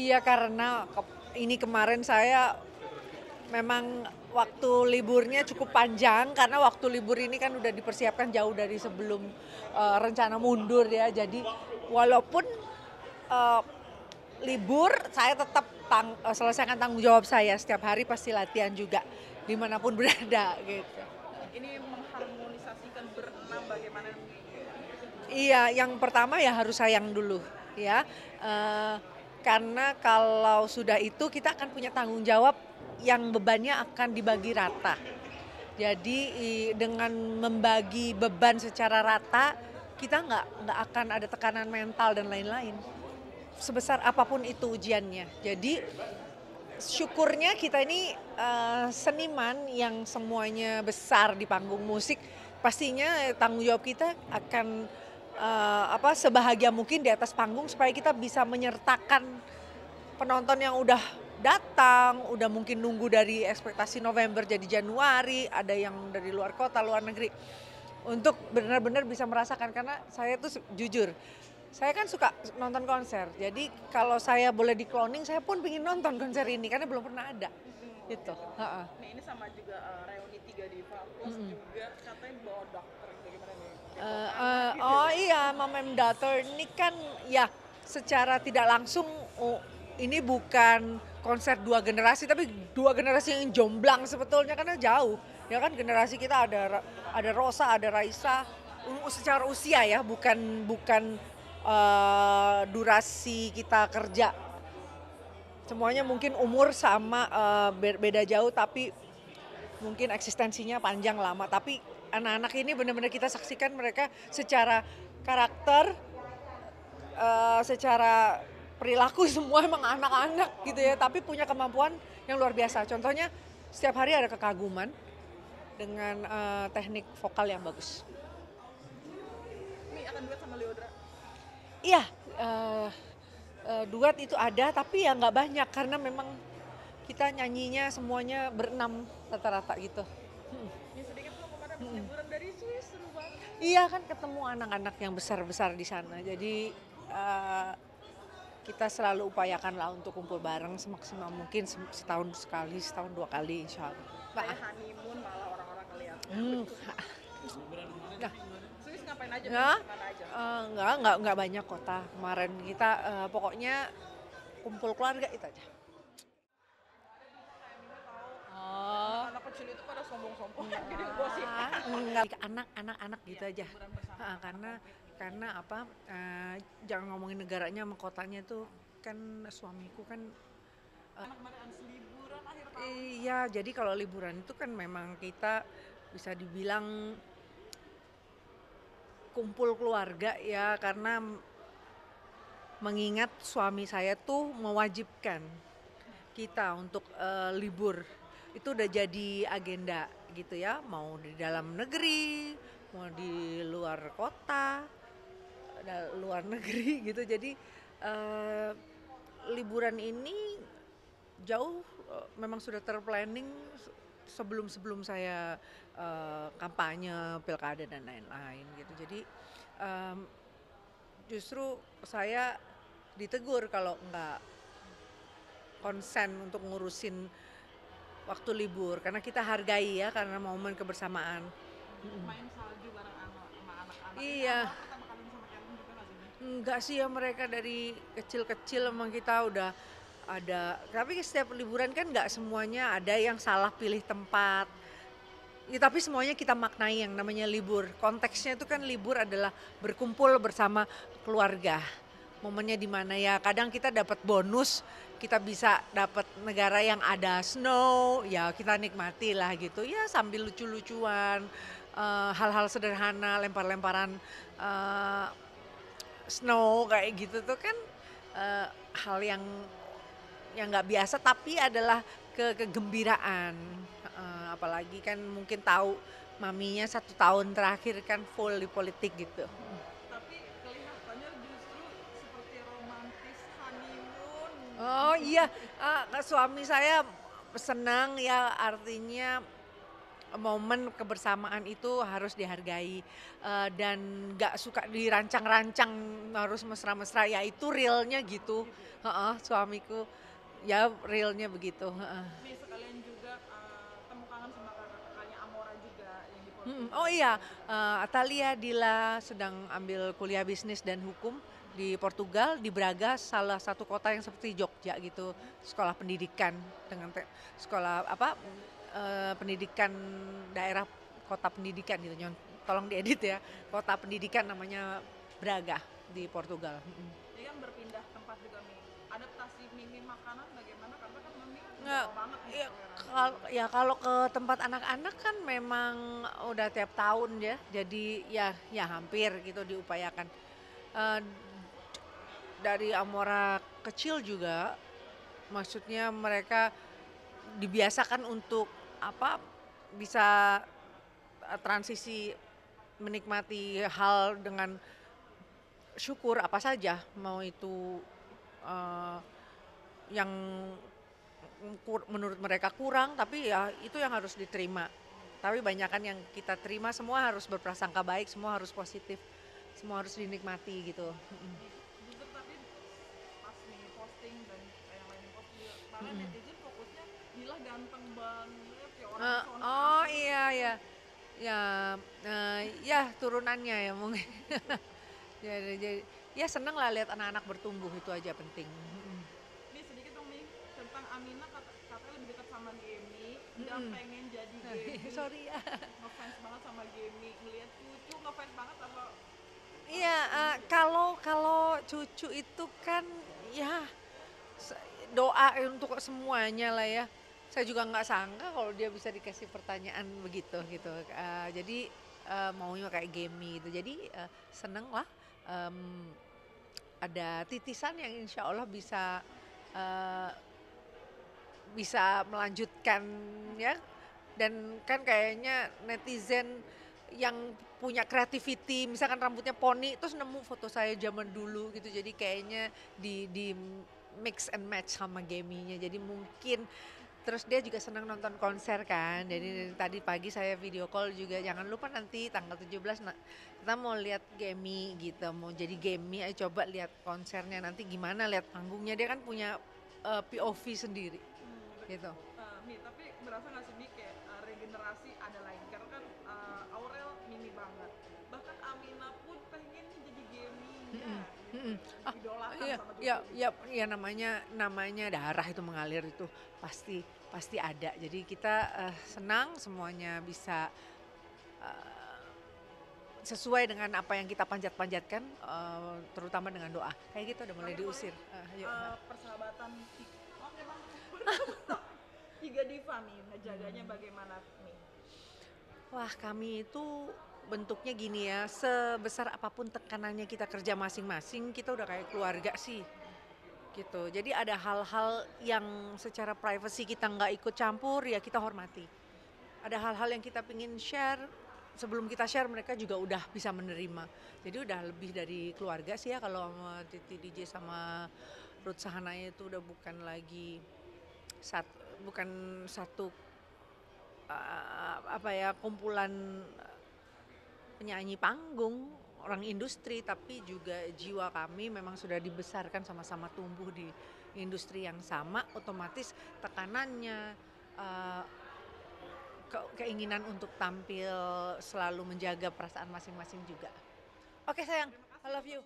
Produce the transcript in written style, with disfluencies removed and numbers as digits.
Iya karena ini kemarin saya memang waktu liburnya cukup panjang karena waktu libur ini kan udah dipersiapkan jauh dari sebelum rencana mundur ya. Jadi walaupun eh, libur saya tetap selesaikan tanggung jawab saya setiap hari pasti latihan juga dimanapun berada gitu. Ini mengharmonisasikan berenam bagaimana? Iya, yang pertama ya harus sayang dulu ya. Eh, karena kalau sudah itu kita akan punya tanggung jawab yang bebannya akan dibagi rata. Jadi dengan membagi beban secara rata kita nggak akan ada tekanan mental dan lain-lain. Sebesar apapun itu ujiannya. Jadi syukurnya kita ini seniman yang semuanya besar di panggung musik, pastinya tanggung jawab kita akan sebahagia mungkin di atas panggung supaya kita bisa menyertakan penonton yang udah datang, udah mungkin nunggu dari ekspektasi November jadi Januari, ada yang dari luar kota, luar negeri, untuk benar-benar bisa merasakan. Karena saya tuh jujur, saya kan suka nonton konser, jadi kalau saya boleh di cloning, saya pun pengen nonton konser ini karena belum pernah ada. Gitu. Nih ini sama juga reuni 3 Diva plus juga katanya bawa dokter bagaimana nih? Oh iya, Mom and Daughter ini kan ya secara tidak langsung ini bukan konser dua generasi tapi dua generasi yang jomblang sebetulnya karena jauh. Ya kan generasi kita ada Rosa, ada Raisa secara usia ya, bukan durasi kita kerja. Semuanya mungkin umur sama beda jauh tapi mungkin eksistensinya panjang lama, tapi anak-anak ini benar-benar kita saksikan mereka secara karakter, secara perilaku semua emang anak-anak gitu ya, tapi punya kemampuan yang luar biasa. Contohnya setiap hari ada kekaguman dengan teknik vokal yang bagus. Ini akan duet sama Leodra? Iya, duet itu ada tapi ya nggak banyak karena memang kita nyanyinya semuanya berenam rata-rata gitu. Ini sedikit belum kemarin habis liburan dari Swiss, seru banget. Iya kan ketemu anak-anak yang besar-besar di sana. Jadi kita selalu upayakanlah untuk kumpul bareng semaksimal mungkin setahun sekali, setahun dua kali insya Allah. Kayak honeymoon malah orang-orang ngeliat. Nah, Swiss ngapain aja? nah, Mana aja? nggak banyak kota kemarin kita pokoknya kumpul keluarga itu aja. Oh. Anak kecil itu pada sombong-sombong gini gosip. Enggak, anak-anak gitu aja. Karena apa? Jangan ngomongin negaranya sama kotanya tuh kan suamiku kan. Anak kemarin habis liburan akhir tahun. Iya, jadi kalau liburan itu kan memang kita bisa dibilang kumpul keluarga ya karena mengingat suami saya tuh mewajibkan kita untuk libur. Itu udah jadi agenda gitu ya, mau di dalam negeri, mau di luar kota, luar negeri gitu. Jadi liburan ini jauh memang sudah terplanning sebelum saya kampanye, pilkada dan lain-lain gitu. Jadi justru saya ditegur kalau nggak konsen untuk ngurusin waktu libur karena kita hargai ya karena momen kebersamaan. Main salju bareng sama anak-anak. Iya. Pertama kali sama Kevin juga nggak sih? Enggak sih ya, mereka dari kecil-kecil emang kita udah ada, tapi setiap liburan kan nggak semuanya ada yang salah pilih tempat. Ya, tapi semuanya kita maknai yang namanya libur. Konteksnya itu kan libur adalah berkumpul bersama keluarga. Momennya di mana ya kadang kita dapat bonus, kita bisa dapat negara yang ada snow, ya kita nikmati lah gitu. Ya sambil lucu-lucuan, hal-hal sederhana, lempar-lemparan snow kayak gitu tuh kan hal yang nggak biasa tapi adalah kegembiraan. Apalagi kan mungkin tahu maminya 1 tahun terakhir kan full di politik gitu. Tapi kelihatannya justru seperti romantis honeymoon. Oh iya, suami saya senang ya artinya momen kebersamaan itu harus dihargai, dan nggak suka dirancang-rancang harus mesra-mesra, ya itu realnya gitu. Heeh, suamiku ya realnya begitu. Heeh. Nih sekalian juga temu kangen sama kakak-kakaknya Amora juga yang di Oh Portugal. iya, Atalia Dila sedang ambil kuliah bisnis dan hukum di Portugal, di Braga, salah satu kota yang seperti Jogja gitu, sekolah pendidikan dengan sekolah apa, pendidikan daerah, kota pendidikan gitu, tolong diedit ya, kota pendidikan namanya Braga di Portugal. Jadi kan berpindah tempat juga Mi. Adaptasi Mimi makanan bagaimana? Karena kan Mimi Nggak, Jawa banget nih ya, toleransi. ya kalau ke tempat anak-anak kan memang udah tiap tahun ya, jadi ya hampir gitu diupayakan. Eh, dari Amora kecil juga, maksudnya mereka dibiasakan untuk apa, bisa transisi menikmati hal dengan syukur apa saja, mau itu eh, yang menurut mereka kurang, tapi ya itu yang harus diterima. Tapi banyakan yang kita terima semua harus berprasangka baik, semua harus positif, semua harus dinikmati gitu. Jujur tapi pas Mimi posting dan yang lain post juga, malah netizen fokusnya gila ganteng banget ya orang sono Oh asli. iya ya, ya, ya turunannya ya mungkin. Jadi ya seneng lah lihat anak-anak bertumbuh, itu aja penting. Nih sedikit dong nih tentang Amina, katanya lebih dekat sama Gemi dan pengen jadi Gemi. Sorry ya. Ngefans banget sama Gemi, ngeliat cucu ngefans banget sama Iya, kalau cucu itu kan ya doa untuk semuanya lah ya. Saya juga nggak sangka kalau dia bisa dikasih pertanyaan begitu gitu. Jadi maunya kayak Gemi gitu. Jadi seneng lah, em, ada titisan yang insya Allah eh, bisa melanjutkan ya. Dan kan kayaknya netizen yang punya creativity, misalkan rambutnya poni terus nemu foto saya zaman dulu gitu, jadi kayaknya di mix and match sama Geminya, jadi mungkin terus dia juga senang nonton konser kan, jadi tadi pagi saya video call juga, jangan lupa nanti tanggal 17 kita mau lihat Gemi gitu, mau jadi Gemi, ayo coba lihat konsernya nanti gimana, lihat panggungnya, dia kan punya POV sendiri gitu. Mi, tapi berasa nggak sih Mi kayak regenerasi ada lagi karena kan Aurel Mimi banget, bahkan Amina pun pengen jadi Geminya gitu, Mm-mm. Ah, idolakan iya, sama ya, cucu. ya namanya darah itu mengalir itu pasti pasti ada. Jadi kita senang semuanya bisa eh, sesuai dengan apa yang kita panjat-panjatkan, terutama dengan doa. Kayak gitu udah mulai Terakhir boleh diusir. Yuk. persahabatan oke bang tiga diva Mi, ngejaganya bagaimana Mi? Wah, kami itu bentuknya gini ya, sebesar apapun tekanannya kita kerja masing-masing, kita udah kayak keluarga sih. Gitu. Jadi ada hal-hal yang secara privacy kita nggak ikut campur, ya kita hormati. Ada hal-hal yang kita pingin share, sebelum kita share mereka juga udah bisa menerima. Jadi udah lebih dari keluarga sih ya, kalau sama Titi DJ sama Ruth Sahanaya itu udah bukan lagi bukan satu apa ya, kumpulan penyanyi panggung, orang industri, tapi juga jiwa kami memang sudah dibesarkan sama-sama tumbuh di industri yang sama, otomatis tekanannya, eh, keinginan untuk tampil selalu menjaga perasaan masing-masing juga. Oke sayang, I love you.